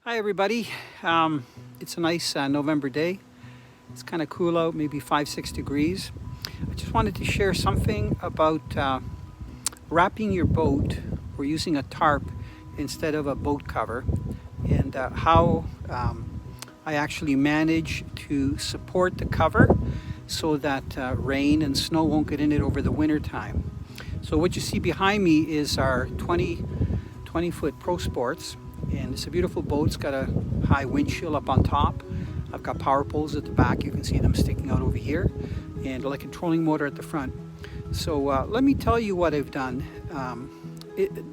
Hi everybody. It's a nice November day. It's kind of cool out, maybe 5-6 degrees. I just wanted to share something about wrapping your boat or using a tarp instead of a boat cover, and how I actually manage to support the cover so that rain and snow won't get in it over the winter time. So what you see behind me is our 20-foot Pro Sports, and it's a beautiful boat. It's got a high windshield up on top. I've got power poles at the back. You can see them sticking out over here, and like a trolling motor at the front. So let me tell you what I've done.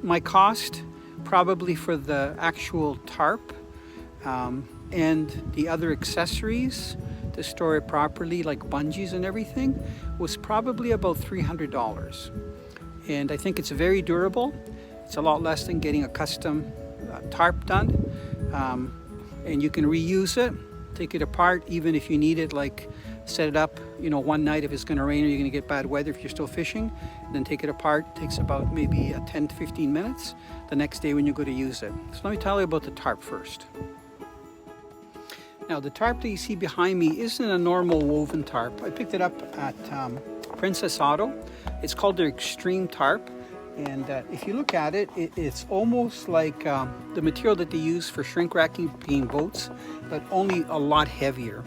My cost probably for the actual tarp and the other accessories to store it properly, like bungees and everything, was probably about $300. And I think it's very durable. It's a lot less than getting a custom tarp done, and you can reuse it, take it apart, even if you need it, like set it up, one night if it's going to rain or you're going to get bad weather if you're still fishing, then take it apart. It takes about maybe 10 to 15 minutes the next day when you go to use it. So let me tell you about the tarp first. Now the tarp that you see behind me isn't a normal woven tarp. I picked it up at Princess Auto. It's called their Extreme Tarp. And if you look at it, it's almost like the material that they use for shrink wrapping boats, but only a lot heavier.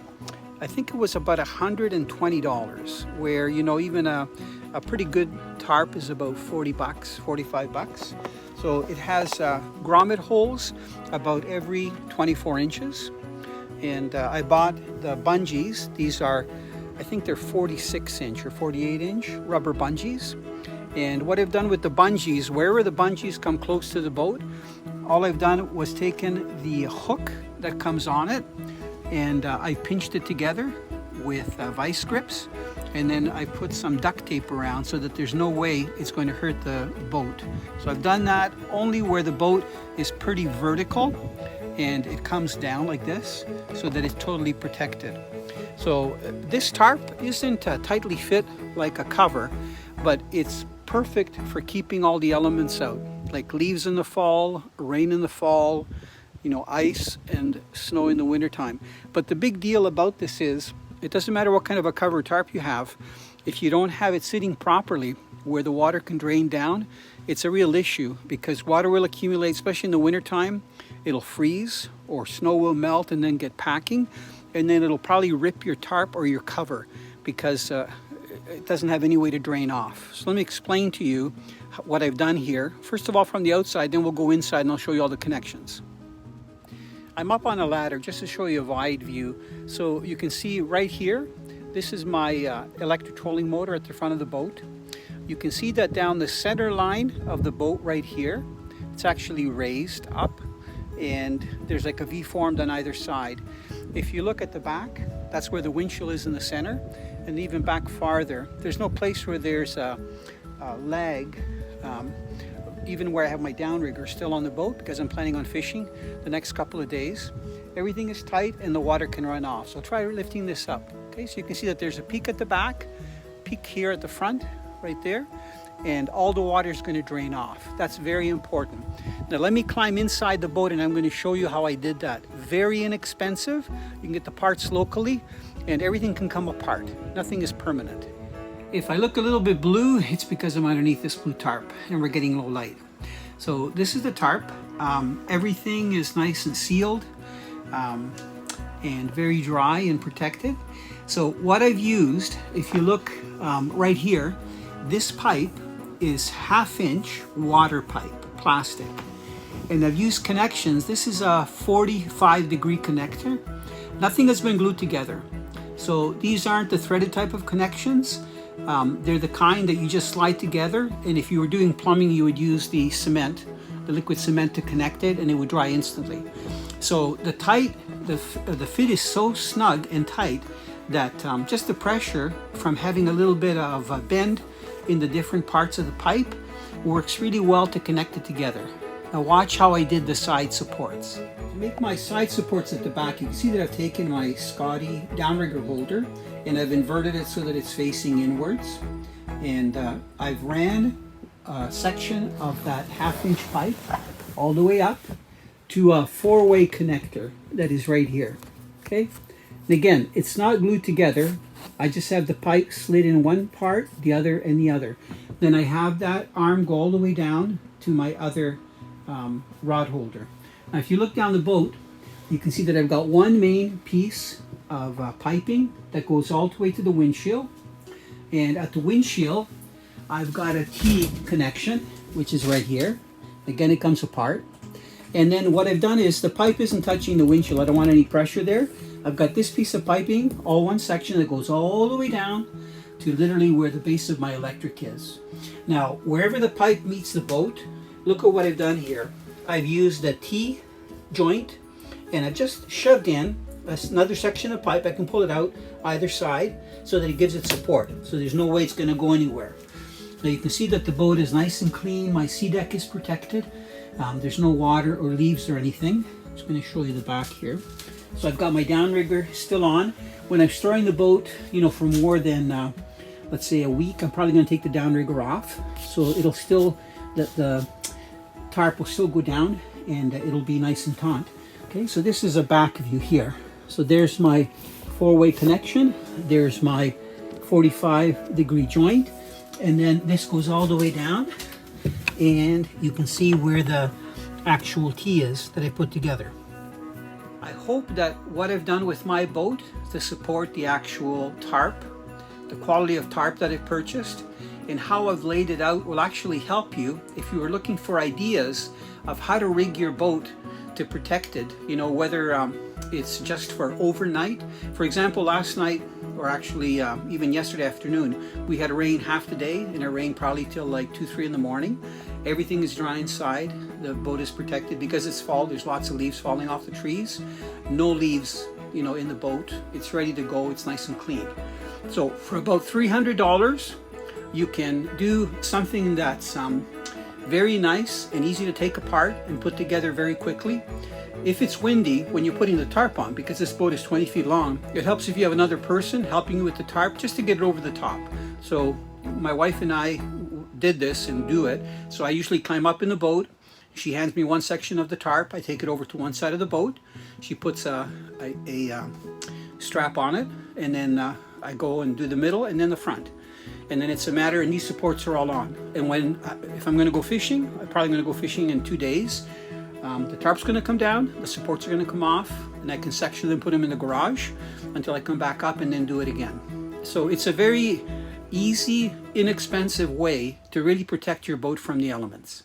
I think it was about $120, where even a pretty good tarp is about 40 bucks, 45 bucks. So it has grommet holes about every 24 inches. And I bought the bungees. These are, I think they're 46-inch or 48-inch rubber bungees. And what I've done with the bungees, wherever the bungees come close to the boat, all I've done was taken the hook that comes on it, and I pinched it together with vice grips, and then I put some duct tape around so that there's no way it's going to hurt the boat. So I've done that only where the boat is pretty vertical and it comes down like this so that it's totally protected. So this tarp isn't tightly fit like a cover, but it's perfect for keeping all the elements out, like leaves in the fall, rain in the fall, ice and snow in the wintertime. But the big deal about this is, it doesn't matter what kind of a cover tarp you have, if you don't have it sitting properly where the water can drain down, it's a real issue, because water will accumulate, especially in the wintertime. It'll freeze or snow will melt and then get packing, and then it'll probably rip your tarp or your cover because it doesn't have any way to drain off. So let me explain to you what I've done here. First of all, from the outside, then we'll go inside and I'll show you all the connections. I'm up on a ladder just to show you a wide view. So you can see right here, this is my electric trolling motor at the front of the boat. You can see that down the center line of the boat right here, it's actually raised up, and there's like a V formed on either side. If you look at the back, that's where the windshield is in the center, and even back farther, there's no place where there's a lag, even where I have my downrigger still on the boat, because I'm planning on fishing the next couple of days. Everything is tight and the water can run off. So try lifting this up. Okay, so you can see that there's a peak at the back, peak here at the front, right there, and all the water is going to drain off. That's very important. Now let me climb inside the boat and I'm going to show you how I did that. Very inexpensive. You can get the parts locally and everything can come apart. Nothing is permanent. If I look a little bit blue, it's because I'm underneath this blue tarp and we're getting low light. So this is the tarp. Everything is nice and sealed and very dry and protected. So what I've used, if you look right here, this pipe is 1/2-inch water pipe, plastic. And I've used connections. This is a 45-degree connector. Nothing has been glued together. So these aren't the threaded type of connections. They're the kind that you just slide together. And if you were doing plumbing, you would use the cement, the liquid cement, to connect it, and it would dry instantly. So the fit is so snug and tight that just the pressure from having a little bit of a bend in the different parts of the pipe works really well to connect it together. Now watch how I did the side supports. To make my side supports at the back, you can see that I've taken my Scotty downrigger holder and I've inverted it so that it's facing inwards. And I've ran a section of that 1/2-inch pipe all the way up to a four-way connector that is right here. Okay, and again, it's not glued together. I just have the pipe slid in one part, the other, and the other. Then I have that arm go all the way down to my other rod holder. Now if you look down the boat, you can see that I've got one main piece of piping that goes all the way to the windshield. And at the windshield, I've got a T connection, which is right here. Again, it comes apart. And then what I've done is the pipe isn't touching the windshield. I don't want any pressure there. I've got this piece of piping, all one section that goes all the way down to literally where the base of my electric is. Now, wherever the pipe meets the boat, look at what I've done here. I've used a T joint and I've just shoved in another section of pipe. I can pull it out either side so that it gives it support. So there's no way it's going to go anywhere. Now you can see that the boat is nice and clean. My sea deck is protected. There's no water or leaves or anything. I'm just going to show you the back here. So I've got my downrigger still on. When I'm storing the boat, you know, for more than let's say a week, I'm probably going to take the downrigger off. So it'll still, the tarp will still go down and it'll be nice and taut. Okay, so this is a back view here. So there's my four-way connection. There's my 45-degree joint. And then this goes all the way down. And you can see where the actual T is that I put together. I hope that what I've done with my boat to support the actual tarp, the quality of tarp that I've purchased, and how I've laid it out will actually help you if you are looking for ideas of how to rig your boat to protect it, you know, whether it's just for overnight. For example, last night, or actually even yesterday afternoon, we had rain half the day, and it rained probably till like 2, 3 in the morning. Everything is dry inside. The boat is protected because it's fall. There's lots of leaves falling off the trees. No leaves, you know, in the boat. It's ready to go. It's nice and clean. So for about $300, you can do something that's very nice and easy to take apart and put together very quickly. If it's windy when you're putting the tarp on, because this boat is 20 feet long, it helps if you have another person helping you with the tarp just to get it over the top. So my wife and I did this and do it. So I usually climb up in the boat. She hands me one section of the tarp. I take it over to one side of the boat. She puts a strap on it, and then I go and do the middle and then the front. And then it's a matter, and these supports are all on. And when, if I'm going to go fishing, I'm probably going to go fishing in 2 days. The tarp's going to come down, the supports are going to come off, and I can section them, put them in the garage until I come back up and then do it again. So it's a very easy, inexpensive way to really protect your boat from the elements.